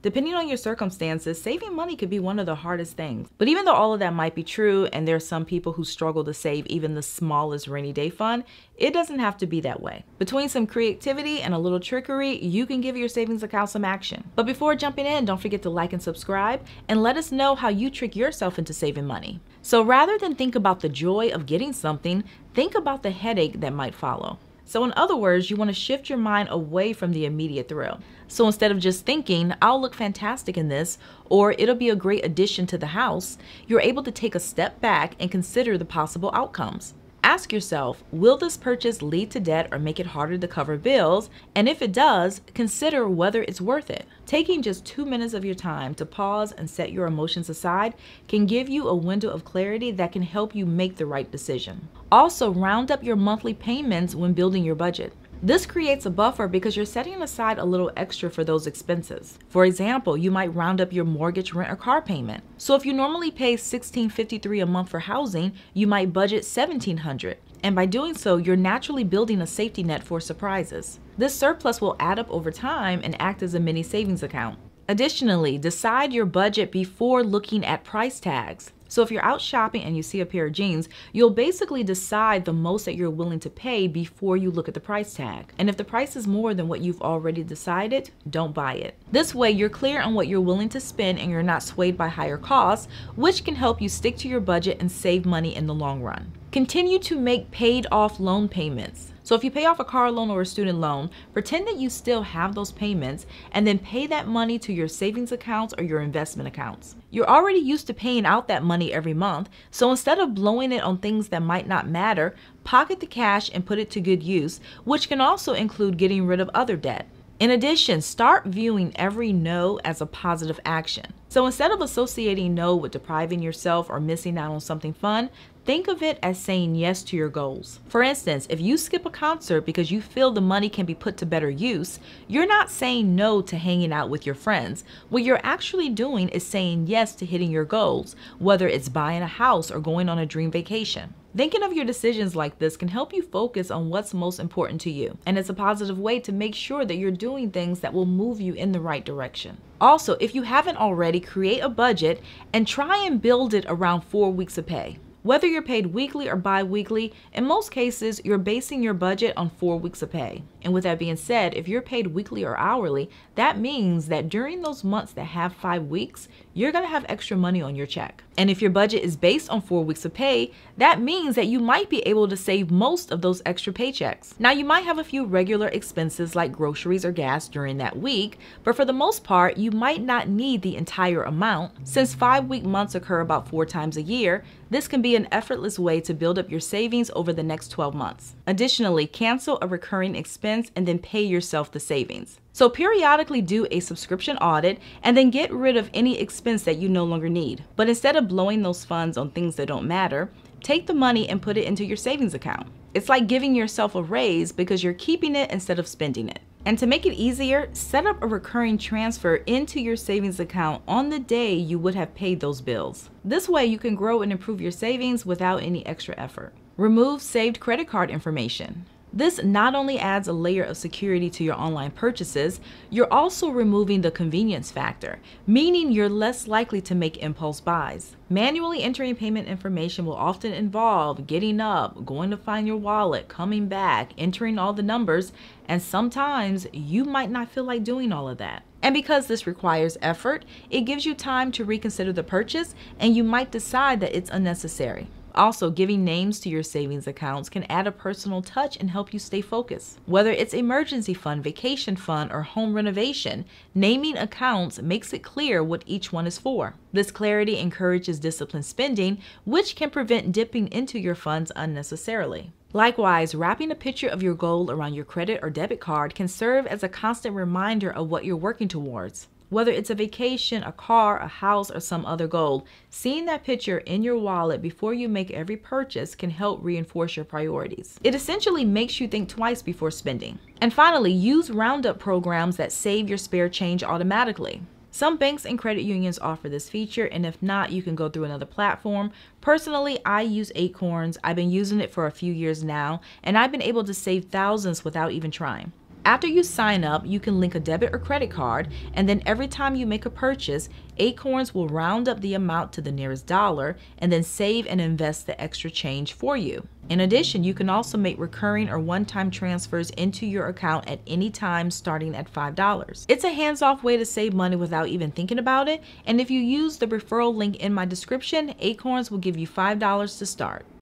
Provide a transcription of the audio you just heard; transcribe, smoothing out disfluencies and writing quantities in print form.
Depending on your circumstances, saving money could be one of the hardest things. But even though all of that might be true, and there are some people who struggle to save even the smallest rainy day fund, it doesn't have to be that way. Between some creativity and a little trickery, you can give your savings account some action. But before jumping in, don't forget to like and subscribe, and let us know how you trick yourself into saving money. So rather than think about the joy of getting something, think about the headache that might follow. So in other words, you want to shift your mind away from the immediate thrill. So instead of just thinking, I'll look fantastic in this, or it'll be a great addition to the house, you're able to take a step back and consider the possible outcomes. Ask yourself, will this purchase lead to debt or make it harder to cover bills? And if it does, consider whether it's worth it. Taking just 2 minutes of your time to pause and set your emotions aside can give you a window of clarity that can help you make the right decision. Also, round up your monthly payments when building your budget. This creates a buffer because you're setting aside a little extra for those expenses. For example, you might round up your mortgage, rent, or car payment. So if you normally pay $1,653 a month for housing, you might budget $1,700. And by doing so, you're naturally building a safety net for surprises. This surplus will add up over time and act as a mini savings account. Additionally, decide your budget before looking at price tags. So if you're out shopping and you see a pair of jeans, you'll basically decide the most that you're willing to pay before you look at the price tag. And if the price is more than what you've already decided, don't buy it. This way, you're clear on what you're willing to spend and you're not swayed by higher costs, which can help you stick to your budget and save money in the long run. Continue to make paid off loan payments. So if you pay off a car loan or a student loan, pretend that you still have those payments and then pay that money to your savings accounts or your investment accounts. You're already used to paying out that money every month, so instead of blowing it on things that might not matter, pocket the cash and put it to good use, which can also include getting rid of other debt. In addition, start viewing every no as a positive action. So instead of associating no with depriving yourself or missing out on something fun, think of it as saying yes to your goals. For instance, if you skip a concert because you feel the money can be put to better use, you're not saying no to hanging out with your friends. What you're actually doing is saying yes to hitting your goals, whether it's buying a house or going on a dream vacation. Thinking of your decisions like this can help you focus on what's most important to you, and it's a positive way to make sure that you're doing things that will move you in the right direction. Also, if you haven't already, create a budget and try and build it around 4 weeks of pay. Whether you're paid weekly or bi-weekly, in most cases, you're basing your budget on 4 weeks of pay. And with that being said, if you're paid weekly or hourly, that means that during those months that have 5 weeks, you're gonna have extra money on your check. And if your budget is based on 4 weeks of pay, that means that you might be able to save most of those extra paychecks. Now, you might have a few regular expenses like groceries or gas during that week, but for the most part, you might not need the entire amount. Since 5-week months occur about 4 times a year, this can be an effortless way to build up your savings over the next 12 months. Additionally, cancel a recurring expense and then pay yourself the savings. So periodically do a subscription audit and then get rid of any expense that you no longer need. But instead of blowing those funds on things that don't matter, take the money and put it into your savings account. It's like giving yourself a raise because you're keeping it instead of spending it. And to make it easier, set up a recurring transfer into your savings account on the day you would have paid those bills. This way you can grow and improve your savings without any extra effort. Remove saved credit card information. This not only adds a layer of security to your online purchases, you're also removing the convenience factor, meaning you're less likely to make impulse buys. Manually entering payment information will often involve getting up, going to find your wallet, coming back, entering all the numbers, and sometimes you might not feel like doing all of that. And because this requires effort, it gives you time to reconsider the purchase, and you might decide that it's unnecessary. Also, giving names to your savings accounts can add a personal touch and help you stay focused. Whether it's emergency fund, vacation fund, or home renovation, naming accounts makes it clear what each one is for. This clarity encourages disciplined spending, which can prevent dipping into your funds unnecessarily. Likewise, wrapping a picture of your goal around your credit or debit card can serve as a constant reminder of what you're working towards. Whether it's a vacation, a car, a house, or some other goal, seeing that picture in your wallet before you make every purchase can help reinforce your priorities. It essentially makes you think twice before spending. And finally, use Roundup programs that save your spare change automatically. Some banks and credit unions offer this feature, and if not, you can go through another platform. Personally, I use Acorns. I've been using it for a few years now, and I've been able to save thousands without even trying. After you sign up, you can link a debit or credit card, and then every time you make a purchase, Acorns will round up the amount to the nearest dollar and then save and invest the extra change for you. In addition, you can also make recurring or one-time transfers into your account at any time starting at $5. It's a hands-off way to save money without even thinking about it, and if you use the referral link in my description, Acorns will give you $5 to start.